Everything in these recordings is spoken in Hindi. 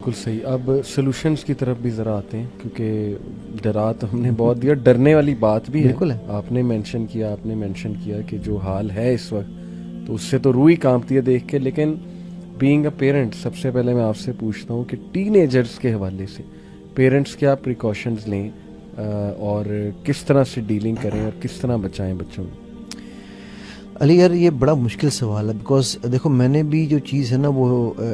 बिल्कुल सही। अब सॉल्यूशंस की तरफ भी ज़रा आते हैं, क्योंकि डरा तो हमने बहुत दिया, डरने वाली बात भी बिल्कुल है। आपने मेंशन किया कि जो हाल है इस वक्त, तो उससे तो रूह ही कांपती है देख के। लेकिन बीइंग अ पेरेंट, सबसे पहले मैं आपसे पूछता हूँ कि टीनेजर्स के हवाले से पेरेंट्स क्या प्रिकॉशंस लें और किस तरह से डीलिंग करें और किस तरह बचाएं बच्चों को? अली यार, ये बड़ा मुश्किल सवाल है, बिकॉज देखो मैंने भी जो चीज़ है ना वो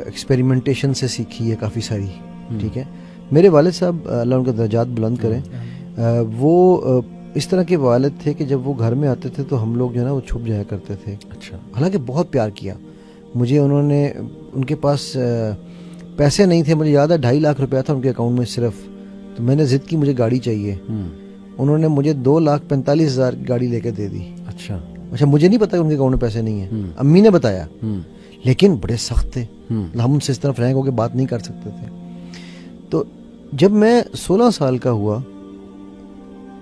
एक्सपेरिमेंटेशन से सीखी है काफ़ी सारी। ठीक है, मेरे वालिद साहब अल्लाह उनका दर्जात बुलंद करें, वो इस तरह के वालिद थे कि जब वो घर में आते थे तो हम लोग जो है ना वो छुप जाया करते थे। अच्छा। हालांकि बहुत प्यार किया मुझे उन्होंने, उनके पास पैसे नहीं थे, मुझे याद है 2.5 लाख रुपया था उनके अकाउंट में सिर्फ, तो मैंने ज़िद की मुझे गाड़ी चाहिए। उन्होंने मुझे 2,45,000 की गाड़ी लेके दे दी। अच्छा, मुझे नहीं पता कि उनके अकाउंट में पैसे नहीं है, अम्मी ने बताया, लेकिन बड़े सख्त थे, हम उनसे इस तरह फ्रैंक होकर बात नहीं कर सकते थे। तो जब मैं 16 साल का हुआ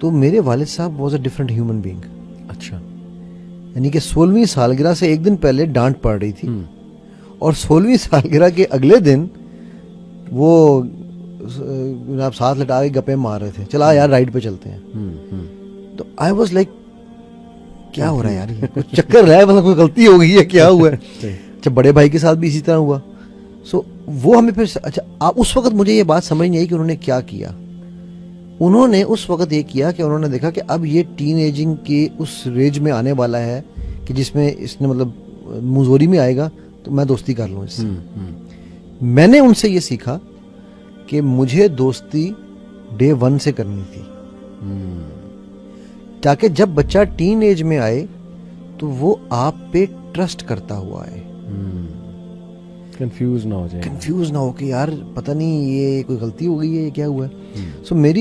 तो मेरे वालिद साहब was a different human being. अच्छा। यानी कि 16वीं सालगिरह से एक दिन पहले डांट पड़ रही थी और 16वीं सालगिरह के अगले दिन वो आप साथ लटा के गप्पे मार रहे थे, चला यार राइड पे चलते हैं। तो आई वॉज लाइक, क्या हो रहा है यार, कुछ चक्कर है, मतलब कोई गलती हो गई है, क्या हुआ है? अच्छा, बड़े भाई के साथ भी इसी तरह हुआ। सो वो हमें फिर, अच्छा उस वक्त मुझे ये बात समझ नहीं आई कि उन्होंने क्या किया। उन्होंने उस वक्त ये किया कि उन्होंने देखा कि अब ये टीनेजिंग के उस रेंज में आने वाला है कि जिसमें इसने मतलब मुंहजोरी में आएगा, तो मैं दोस्ती कर लूँ इससे। मैंने उनसे ये सीखा कि मुझे दोस्ती डे 1 से करनी थी, ताकि जब बच्चा टीन एज में आए तो वो आप पे ट्रस्ट करता हुआ आए, कंफ्यूज ना हो कि यार पता नहीं ये कोई गलती हो गई है, ये क्या हुआ है। सो मैं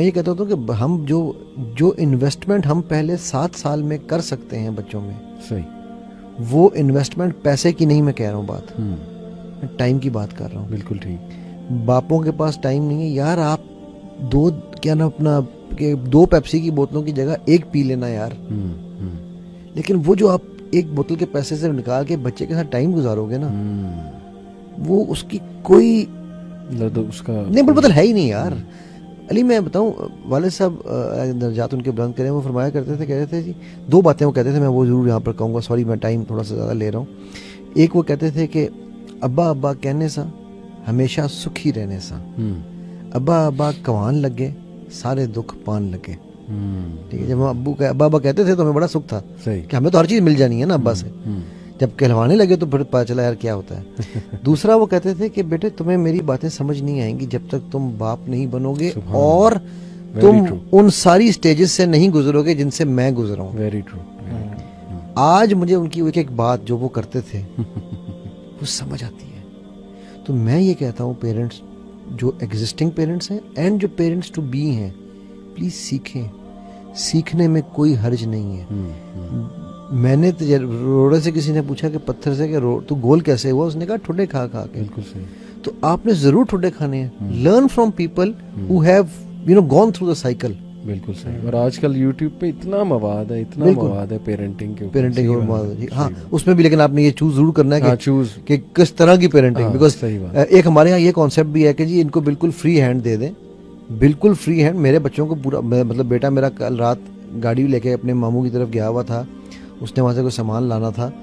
ये कहता हूँ कि हम जो इन्वेस्टमेंट हम पहले 7 साल में कर सकते हैं बच्चों में, सही, वो इन्वेस्टमेंट पैसे की नहीं मैं कह रहा हूँ बात, मैं टाइम की बात कर रहा हूँ। बिल्कुल ठीक। बापों के पास टाइम नहीं है यार, आप दो पेप्सी की बोतलों की जगह एक पी लेना यार। लेकिन वो जो आप एक बोतल के पैसे से निकाल के बच्चे के साथ टाइम गुजारोगे ना, वो उसकी कोई उसका नहीं बोतल है ही नहीं यार। अली मैं बताऊं, वालिद साहब दर्जात उनके बुलंद करें, वो फरमाया करते थे, कहते थे जी 2 बातें वो कहते थे, मैं वो जरूर यहाँ पर कहूँगा, सॉरी मैं टाइम थोड़ा सा ज़्यादा ले रहा हूँ। एक वो कहते थे कि अब्बा अब्बा कहने सा हमेशा सुखी रहने सा, अब्बा अब्बा कवान लगे सारे दुख पान लगे। ठीक है, जब हम अब्बा अब्बा कहते थे तो हमें बड़ा सुख था कि हमें तो हर चीज़ मिल जानी है ना अब्बा से। जब कहलवाने लगे तो फिर पता चला यार क्या होता है। दूसरा वो कहते थे कि बेटे तुम्हें मेरी बातें समझ नहीं आएंगी जब तक तुम बाप नहीं बनोगे और तुम उन सारी स्टेजेस से नहीं गुजरोगे जिनसे मैं गुजरा हूँ। Very true. आज मुझे उनकी एक बात जो वो करते थे वो समझ आती है। तो मैं ये कहता हूँ, पेरेंट्स जो एग्जिस्टिंग पेरेंट्स हैं एंड जो पेरेंट्स टू बी हैं, प्लीज सीखें, सीखने में कोई हर्ज नहीं है। मैंने रोड़े से किसी ने पूछा कि पत्थर से कि तू गोल कैसे हुआ, उसने कहा ठुड्डे खा खा के। बिल्कुल सही। तो आपने जरूर ठुड्डे खाने हैं। Learn from people who have gone through the cycle. बिल्कुल सही। और आजकल यूट्यूब पे इतना मवाद है पेरेंटिंग के ऊपर। हाँ, उसमें भी लेकिन आपने ये चूज जरूर करना है कि किस तरह की पेरेंटिंग। बिकॉज एक हमारे यहाँ ये कॉन्सेप्ट भी है कि जी इनको बिल्कुल फ्री हैंड दे दें, बिल्कुल फ्री हैंड। मेरे बच्चों को पूरा, मतलब बेटा मेरा कल रात गाड़ी लेके अपने मामू की तरफ गया हुआ था, उसने वहाँ से कोई सामान लाना था।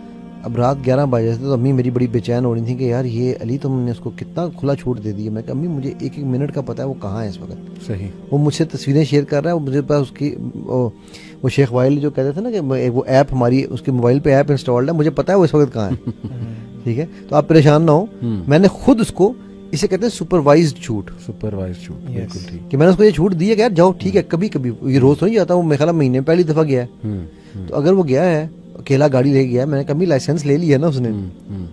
अब रात 11 बजे थे तो अम्मी मेरी बड़ी बेचैन हो रही थी कि यार ये अली तुमने उसको कितना खुला छूट दे दी है। मैं कहा अम्मी मुझे 1-1 मिनट का पता है वो कहाँ है इस वक्त। सही। वो मुझसे तस्वीरें शेयर कर रहा है, वो मुझे पास उसकी वो शेख वाइल जो कहते थे ना कि वो ऐप हमारी उसके मोबाइल पे ऐप इंस्टॉल्ड है, मुझे पता है वो इस वक्त कहाँ है। ठीक है, तो आप परेशान ना हो। मैंने खुद उसको, इसे कहते हैं सुपरवाइज्ड छूट। बिल्कुल ठीक। कि मैंने उसको ये छूट दी है कि यार जाओ, ठीक है, कभी कभी ये रोज तो नहीं जाता, वो मेरे ख्याल महीने में पहली दफा गया है। तो अगर वो गया है अकेला गाड़ी ले गया, मैंने कभी लाइसेंस ले लिया ना उसने,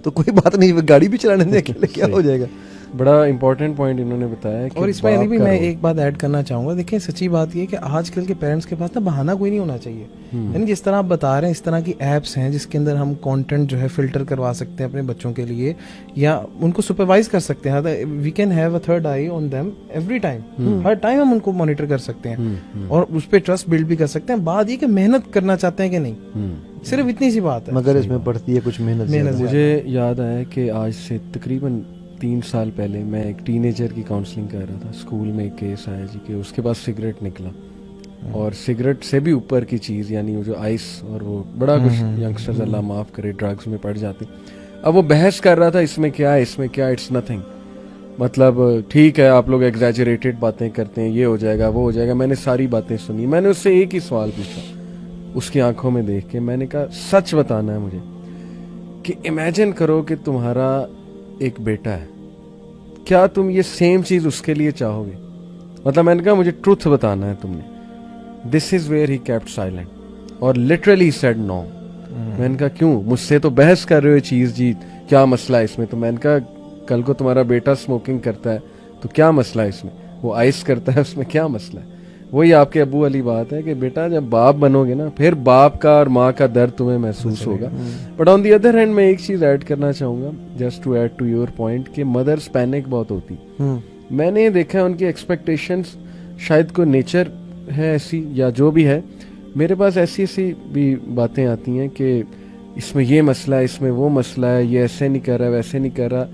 तो कोई बात नहीं, गाड़ी भी चलाने दे, अकेले क्या हो जाएगा। बड़ा इंपॉर्टेंट पॉइंट इन्होंने बताया कि और इसमें भी मैं एक बात ऐड करना चाहूँगा। देखिए सच्ची बात ये है कि आजकल के पेरेंट्स के पास ना बहाना कोई नहीं होना चाहिए। यानी जिस तरह आप बता रहे हैं, इस तरह की ऐप्स हैं जिसके अंदर हम कंटेंट जो है फिल्टर करवा सकते हैं अपने बच्चों के लिए, या उनको सुपरवाइज कर सकते हैं। We can have a third eye on them every time, हर टाइम हम उनको मॉनिटर कर सकते हैं और उस पर ट्रस्ट बिल्ड भी कर सकते हैं। बात ये कि मेहनत करना चाहते हैं कि नहीं, सिर्फ इतनी सी बात है। मगर इसमें पड़ती है कुछ मेहनत। मुझे याद आया कि आज से तकरीबन 3 साल पहले मैं एक टीनेजर की काउंसलिंग कर रहा था। स्कूल में एक केस आया जी कि उसके पास सिगरेट निकला, और सिगरेट से भी ऊपर की चीज़ यानी वो जो आइस और वो बड़ा कुछ यंगस्टर्स अल्लाह माफ़ करे ड्रग्स में पड़ जाते। अब वो बहस कर रहा था इसमें क्या है, इसमें क्या, इट्स नथिंग, मतलब ठीक है आप लोग एग्जैजरेटेड बातें करते हैं, ये हो जाएगा वो हो जाएगा। मैंने सारी बातें सुनी। मैंने उससे एक ही सवाल पूछा, उसकी आंखों में देख के मैंने कहा सच बताना है मुझे कि इमेजिन करो कि तुम्हारा एक बेटा है, क्या तुम ये सेम चीज़ उसके लिए चाहोगे? मतलब मैंने कहा मुझे ट्रुथ बताना है तुमने। This is where he kept silent और लिटरली सेड नो। मैंने कहा क्यों, मुझसे तो बहस कर रहे हो चीज जी, क्या मसला है इसमें? तो मैंने कहा कल को तुम्हारा बेटा स्मोकिंग करता है तो क्या मसला है इसमें, वो आइस करता है उसमें क्या मसला है? वही आपके अबू वाली बात है कि बेटा जब बाप बनोगे ना फिर बाप का और माँ का दर्द तुम्हें महसूस होगा। But on the other hand मैं एक चीज ऐड करना चाहूंगा, just to add to your point, कि मदर्स पैनिक बहुत होती। मैंने देखा उनकी एक्सपेक्टेशंस, शायद कोई नेचर है ऐसी या जो भी है, मेरे पास ऐसी ऐसी भी बातें आती हैं कि इसमें ये मसला है, इसमें वो मसला है, ये ऐसे नहीं कर रहा वैसे नहीं कर रहा,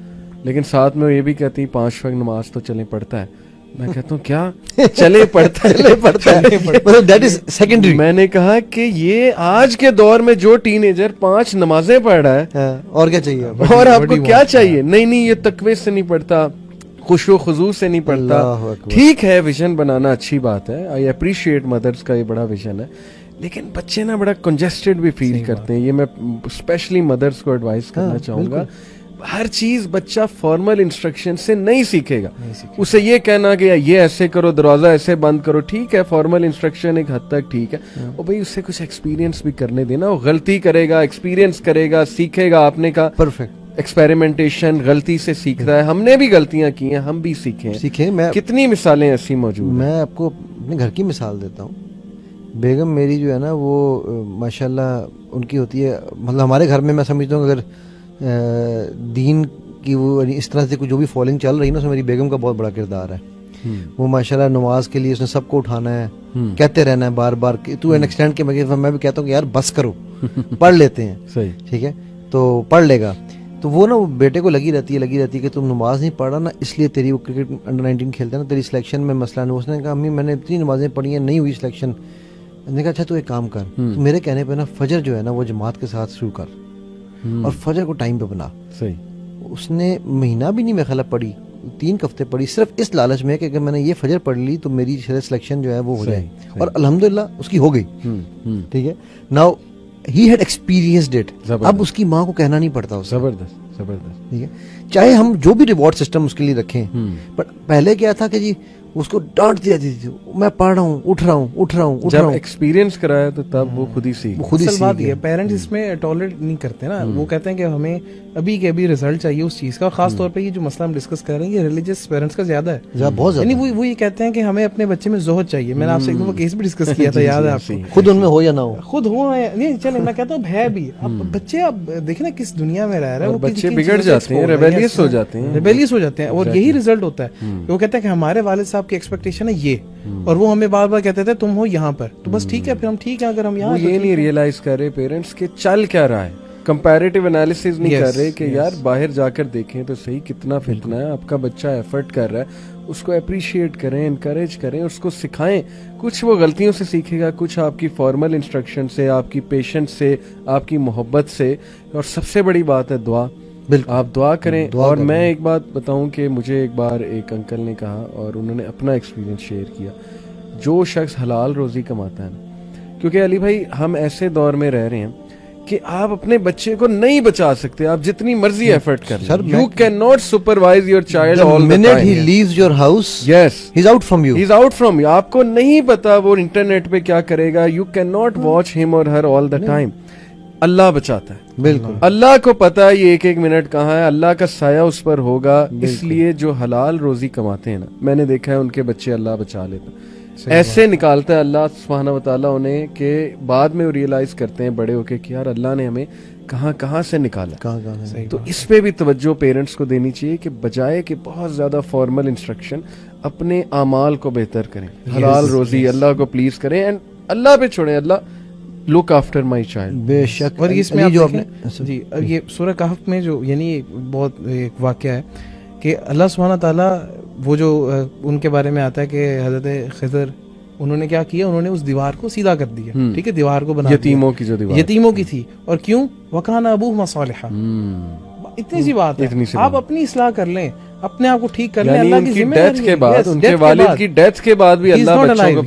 लेकिन साथ में वो ये भी कहती 5 वक्त नमाज तो चले पढ़ता है। मैं कहता हूँ क्या चले पढ़ता है मतलब दैट इज सेकेंडरी। मैंने कहा कि ये आज के दौर में जो टीनेजर 5 नमाजें पढ़ रहा है और क्या चाहिए, और आपको क्या चाहिए? नहीं ये तकवे से नहीं पढ़ता, खुशो खुजू से नहीं पढ़ता। ठीक है विजन बनाना अच्छी बात है, आई अप्रिशिएट मदर्स का ये बड़ा विजन है, लेकिन बच्चे ना बड़ा कंजेस्टेड भी फील करते हैं। ये मैं स्पेशली मदर्स को एडवाइस करना चाहूंगा, हर चीज बच्चा फॉर्मल इंस्ट्रक्शन से नहीं सीखेगा। उसे ये कहना कि ये ऐसे करो, दरवाजा ऐसे बंद करो, ठीक है फॉर्मल इंस्ट्रक्शन एक हद तक ठीक है, और भाई उससे कुछ एक्सपीरियंस भी करने देना। वो गलती करेगा, एक्सपीरियंस करेगा, सीखेगा। आपने कहा परफेक्ट एक्सपेरिमेंटेशन, गलती से सीखता है। हमने भी गल्तियां की हैं, हम भी सीखे। मैं कितनी मिसालें ऐसी मौजूद हैं। मैं आपको अपने घर की मिसाल देता हूँ। बेगम मेरी जो है ना वो माशाल्लाह उनकी होती है, मतलब हमारे घर में मैं समझता हूँ अगर दीन की वो इस तरह से जो भी फॉलोइंग चल रही है ना, उसमें मेरी बेगम का बहुत बड़ा किरदार है। वो माशाल्लाह नमाज के लिए उसने सबको उठाना है, कहते रहना है बार बार टू एन एक्सटेंड के मैं भी कहता हूँ कि यार बस करो पढ़ लेते हैं, सही ठीक है तो पढ़ लेगा। तो वो ना वो बेटे को लगी रहती है कि तुम नमाज नहीं पढ़ रहा ना, इसलिए तेरी वो क्रिकेट अंडर 19 खेलता है ना, तेरी सिलेक्शन में मसला नहीं। उसने कहा अम्मी मैंने इतनी नमाजें पढ़ी हैं, नहीं हुई सिलेक्शन। मैंने कहा अच्छा तू एक काम कर, तो मेरे कहने पे ना फजर जो है ना वो जमात के साथ शुरू कर और फजर को टाइम पे बना। सही। उसने महीना भी नहीं मेरे ख्याल पढ़ी, 3 हफ्ते पढ़ी, सिर्फ इस लालच में कि अगर मैंने ये फजर पढ़ ली तो मेरी सिलेक्शन जो है वो हो जाए, और अल्हम्दुलिल्लाह उसकी हो गई। ठीक है, now he had experienced it. अब उसकी माँ को कहना नहीं पड़ता उसे। जबरदस्त जबरदस्त। ठीक है, चाहे हम जो भी रिवॉर्ड सिस्टम उसके लिए रखें, बट पहले क्या था कि जी उसको डांटती रहती थी, मैं पढ़ रहा हूँ, उठ रहा हूँ। जब एक्सपीरियंस कराया तो तब वो खुद ही सीख। असल बात ये पेरेंट्स इसमें टॉलरेट नहीं करते ना, वो कहते हैं कि हमें अभी के अभी रिजल्ट चाहिए उस चीज का। खास तौर पे ये जो मसला हम डिस्कस कर रहे हैं ये रिलीजियस पेरेंट्स का ज्यादा है, बहुत ज्यादा। यानी वो ये कहते हैं कि हमें अपने बच्चे में जोहद चाहिए। मैंने आपसे एक दफा केस भी डिस्कस किया था, याद है आपको? खुद उनमें हो या ना हो, खुद हो नहीं चले, मैं कहता हूँ है भी। अब बच्चे अब देखे ना किस दुनिया में रह रहे हैं, वो बच्चे बिगड़ जाते हैं, रेबेलियस हो जाते हैं, और यही रिजल्ट होता है। वो कहते हैं कि हमारे वालिद साहब की एक्सपेक्टेशन है ये, और वो हमें बार बार कहते थे तुम हो यहाँ पर, तो बस ठीक है फिर हम ठीक है अगर हम यहाँ। ये नहीं रियलाइज कर रहे पेरेंट्स के चल क्या रहा है, कंपैरेटिव एनालिसिस नहीं कर रहे कि यार बाहर जाकर देखें तो सही कितना फितना है। आपका बच्चा एफर्ट कर रहा है, उसको अप्रिशिएट करें, इनकरेज करें, उसको सिखाएं। कुछ वो गलतियों से सीखेगा, कुछ आपकी फॉर्मल इंस्ट्रक्शन से, आपकी पेशेंस से, आपकी मोहब्बत से। और सबसे बड़ी बात है दुआ। आप दुआ करें। और मैं एक बात बताऊं कि मुझे एक बार एक अंकल ने कहा और उन्होंने अपना एक्सपीरियंस शेयर किया, जो शख्स हलाल रोजी कमाता है ना, क्योंकि अली भाई हम ऐसे दौर में रह रहे हैं कि आप अपने बच्चे को नहीं बचा सकते, आप जितनी मर्जी एफर्ट कर, you can not supervise your child all the minute he leaves your house, yes he is out from you, he is out from you. आपको नहीं पता वो इंटरनेट पे क्या करेगा, you can not watch him और हर ऑल द टाइम। अल्लाह बचाता है, बिल्कुल अल्लाह को पता है ये एक एक मिनट कहाँ है, अल्लाह का साया उस पर होगा। इसलिए जो हलाल रोजी कमाते हैं ना, मैंने देखा है उनके बच्चे अल्लाह बचा लेता, ऐसे निकालता है अल्लाह सुब्हानहू व तआला उन्हें कि बाद में वो रियलाइज करते हैं बड़े होके कि यार अल्लाह ने हमें कहाँ कहाँ से निकाला। कहाँ तो इस पे भी तवज्जो पेरेंट्स को देनी चाहिए कि बजाय कि बहुत ज्यादा फॉर्मल इंस्ट्रक्शन, अपने अमाल को बेहतर करें, हलाल रोजी अल्लाह को प्लीज करें एंड अल्लाह पे छोड़ें। अल्लाह लुक आफ्टर माई चाइल्ड। बेशक। और इसमें आप जो आपने जी, ये सूरह कहफ में जो यानी बहुत एक वाकया है कि अल्लाह सुब्हाना ताला वो जो उनके बारे में आता है कि हजरत खिज़र उन्होंने क्या किया, उन्होंने उस दीवार को सीधा कर दिया, ठीक है, दीवार को बना यतीमों की जो दीवार, यतीमों की थी। और क्यों? वकाना अबूहुमा सालिहा। इतनी सी बात है, इतनी सी आप बात। अपनी इस्लाह कर लें, अपने आप को ठीक कर लें, यानी अल्लाह की उनकी जिम्मेदारी डेथ है। के बाद, Yes, उनके death के वालिद बाद। की डेथ के बाद भी He is अल्लाह not बच्चों alive. को